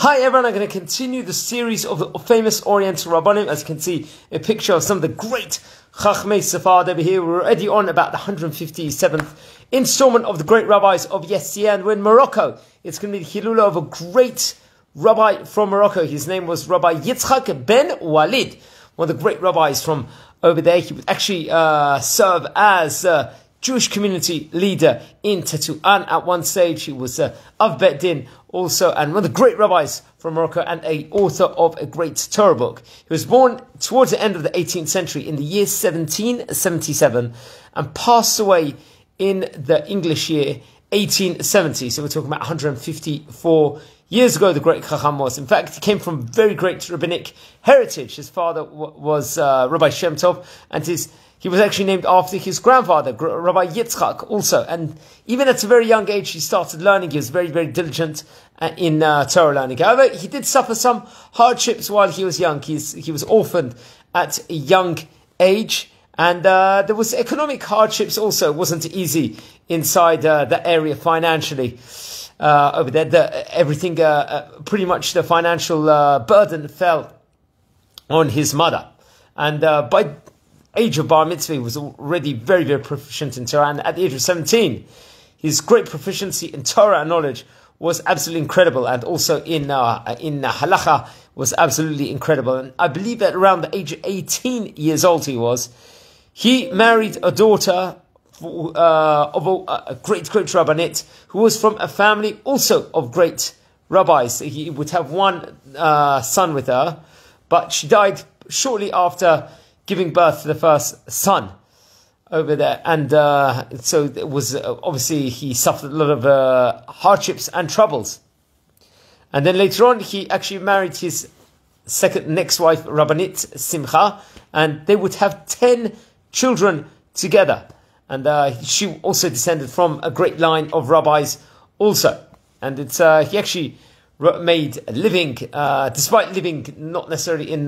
Hi everyone, I'm going to continue the series of the famous Oriental Rabbanim. As you can see, a picture of some of the great Chachmei Safad over here. We're already on about the 157th installment of the great rabbis of yesteryear, and we're in Morocco. It's going to be the Hilula of a great rabbi from Morocco. His name was Rabbi Yitzhak ben Walid, one of the great rabbis from over there. He would actually serve as Jewish community leader in Tטואן at one stage. He was of Din also, and one of the great rabbis from Morocco, and a author of a great Torah book. He was born towards the end of the 18th century in the year 1777 and passed away in the English year 1870. So we're talking about 154 years ago, the great Chacham was. In fact, he came from very great rabbinic heritage. His father was Rabbi Shem Tov, and he was actually named after his grandfather, Rabbi Yitzhak, also. And even at a very young age, he started learning. He was very, very diligent in Torah learning. However, he did suffer some hardships while he was young. He was orphaned at a young age. And there was economic hardships also. It wasn't easy inside that area financially. Over there, everything, pretty much the financial burden fell on his mother. And by age of Bar Mitzvah, he was already very, very proficient in Torah. And at the age of 17, his great proficiency in Torah and knowledge was absolutely incredible. And also in halacha was absolutely incredible. And I believe that around the age of 18 years old he married a daughter of a great rabbinate who was from a family also of great rabbis. He would have one son with her, but she died shortly after giving birth to the first son over there. And so it was obviously he suffered a lot of hardships and troubles. And then later on, he actually married his next wife, Rabbanit Simcha, and they would have 10 children together. And she also descended from a great line of rabbis also. And he actually made a living, despite living not necessarily in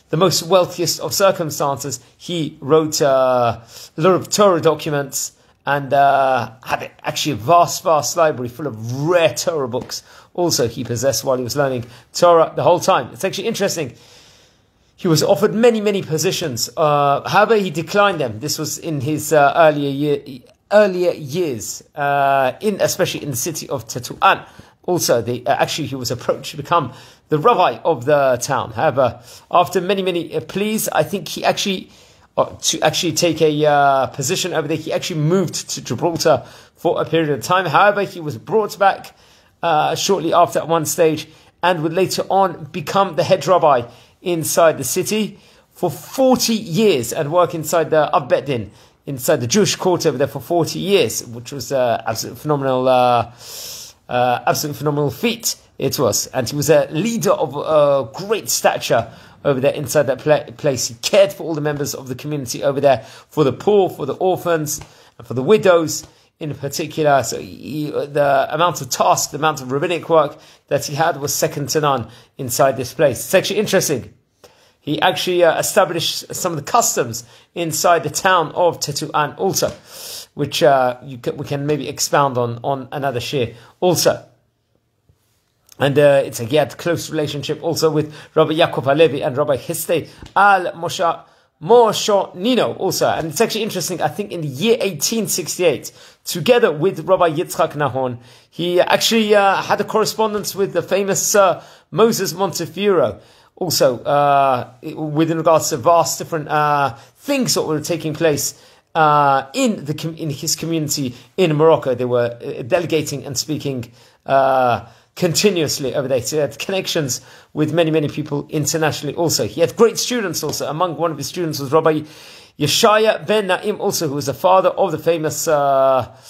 the most wealthiest of circumstances. He wrote a lot of Torah documents and had actually a vast library full of rare Torah books also he possessed while he was learning Torah the whole time. It's actually interesting. He was offered many positions. However, he declined them. This was in his earlier years, especially in the city of Tטואן. Also, he was approached to become the rabbi of the town. However, after many pleas, I think he to take a position over there, he actually moved to Gibraltar for a period of time. However, he was brought back shortly after at one stage, and would later on become the head rabbi inside the city for 40 years and work inside the Din, inside the Jewish court over there for 40 years, which was absolutely phenomenal feat it was. And he was a leader of great stature over there inside that place. He cared for all the members of the community over there, for the poor, for the orphans, and for the widows in particular. So the amount of task, the amount of rabbinic work that he had was second to none inside this place. It's actually interesting. He actually established some of the customs inside the town of Tטואן also, which we can maybe expound on another share also. And he had a close relationship also with Rabbi Yaakov Halevi and Rabbi Histe al Nino also. And it's actually interesting, I think in the year 1868, together with Rabbi Yitzhak Nahon, he actually had a correspondence with the famous Moses Montefiore, also with regards to vast different things that were taking place in his community in Morocco. They were delegating and speaking continuously over there. So he had connections with many people internationally also. He had great students also. Among one of his students was Rabbi Yeshaya ben Naim also, who was the father of the famous Rabbi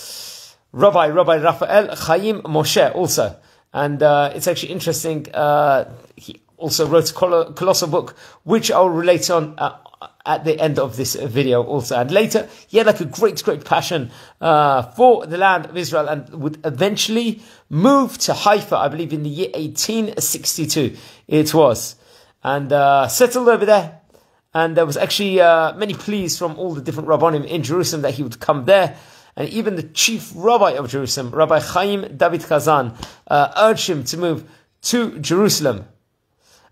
Raphael Chaim Moshe also. And it's actually interesting, he also wrote a colossal book, which I'll relate on at the end of this video also. And later, he had like a great passion for the land of Israel, and would eventually move to Haifa, I believe in the year 1862 it was, and settled over there. And there was actually many pleas from all the different rabbanim in Jerusalem that he would come there. And even the chief rabbi of Jerusalem, Rabbi Chaim David Kazan, urged him to move to Jerusalem.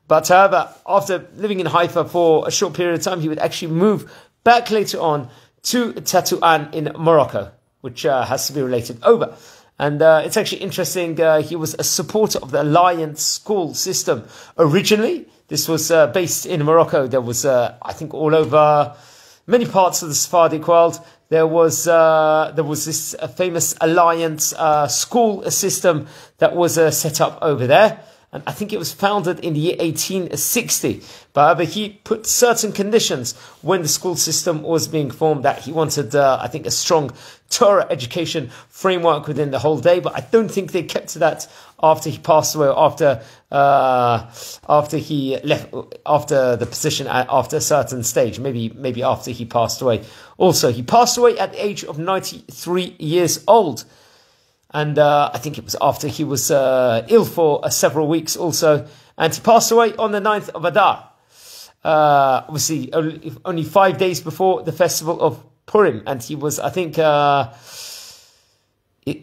But however, after living in Haifa for a short period of time, he would actually move back later on to Tטואן in Morocco, which has to be related over. And it's actually interesting, he was a supporter of the Alliance school system. Originally, this was based in Morocco. There was, I think, all over many parts of the Sephardic world, there was this famous Alliance school system that was set up over there. And I think it was founded in the year 1860. But he put certain conditions when the school system was being formed, that he wanted, I think, a strong Torah education framework within the whole day. But I don't think they kept to that after he passed away, after he left, after the position, after a certain stage, maybe after he passed away. Also, he passed away at the age of 93 years old. And I think it was after he was ill for several weeks also. And he passed away on the 9th of Adar. Obviously, only 5 days before the festival of Purim. And he was, I think,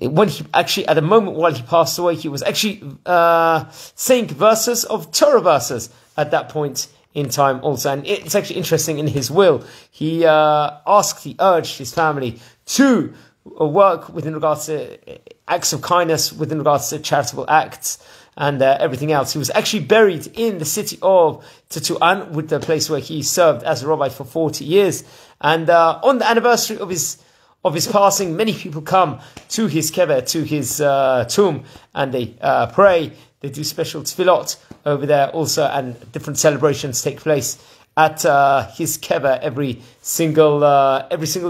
when he actually, at the moment while he passed away, he was actually saying verses of Torah verses at that point in time also. And it's actually interesting, in his will, he urged his family to work within regards to acts of kindness, within regards to charitable acts and everything else. He was actually buried in the city of Tטואן, with the place where he served as a rabbi for 40 years. And on the anniversary of his passing, many people come to his kever, to his tomb, and they pray. They do special tefillot over there also, and different celebrations take place at his kever every single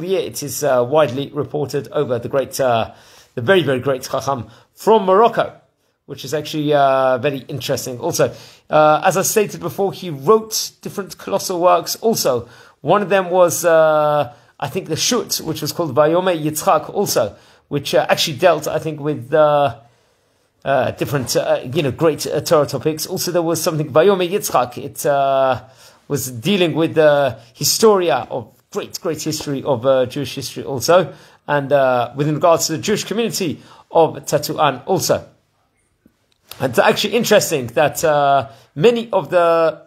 year. It is widely reported over the very, very great Chacham from Morocco, which is actually very interesting. Also, as I stated before, he wrote different colossal works. Also, one of them was, I think, the Shut, which was called Viayomer Yitzhak, also, which actually dealt, I think, with different, great Torah topics. Also, there was something Viayomer Yitzhak. It was dealing with the historia of great history of Jewish history also, and within regards to the Jewish community of Tטואן also. And it's actually interesting that many of the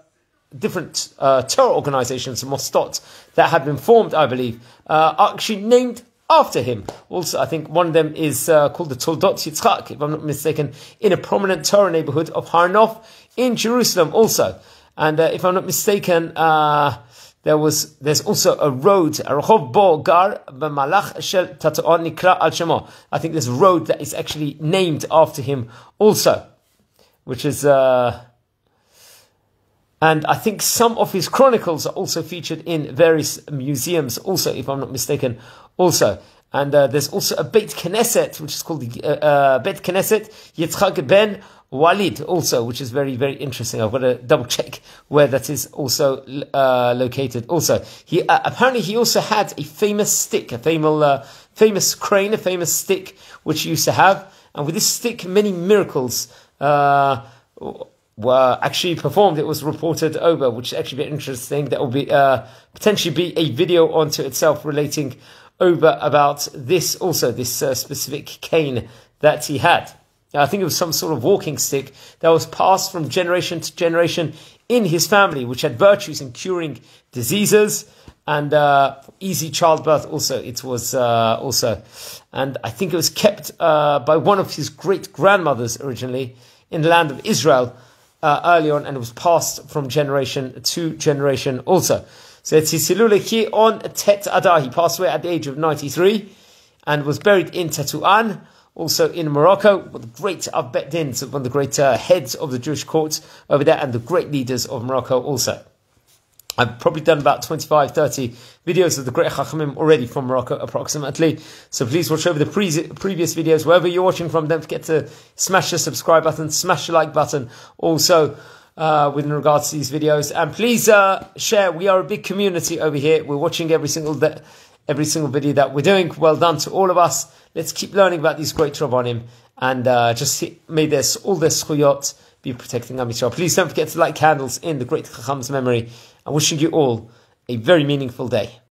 different Torah organizations, Mostot, that have been formed, I believe, are actually named after him. Also, I think one of them is called the Toldot Yitzhak, if I'm not mistaken, in a prominent Torah neighborhood of Har Nof in Jerusalem also. And if I'm not mistaken, there's also a road, a Rehov Bo Gar B'Malach Shel Tטואן Nikra Al Shemo. I think there's a road that is actually named after him also, which is, and I think some of his chronicles are also featured in various museums also, if I'm not mistaken, also. And there's also a Beit Knesset, which is called the Beit Knesset Yitzhak ben Walid also, which is very, very interesting. I've got to double check where that is also located. Also, apparently he also had a famous stick, a famous crane, a famous stick, which he used to have. And with this stick, many miracles were actually performed. It was reported over, which is actually very interesting. That will be potentially be a video onto itself relating over about this also, this specific cane that he had. I think it was some sort of walking stick that was passed from generation to generation in his family, which had virtues in curing diseases and easy childbirth also. It was also, and I think it was kept by one of his great grandmothers originally in the land of Israel early on, and it was passed from generation to generation also. So it's his Hilule here on Tet Adar. He passed away at the age of 93 and was buried in Tטואן, also in Morocco, with the great Abedins, one of the great heads of the Jewish courts over there, and the great leaders of Morocco also. I've probably done about 25, 30 videos of the great Chachamim already from Morocco approximately. So please watch over the previous videos. Wherever you're watching from, don't forget to smash the subscribe button, smash the like button also with regards to these videos. And please share. We are a big community over here. We're watching every single video that we're doing. Well done to all of us. Let's keep learning about these great Rabbanim, and may all their schuyot be protecting Am Yisrael. Please don't forget to light candles in the great Chacham's memory. I'm wishing you all a very meaningful day.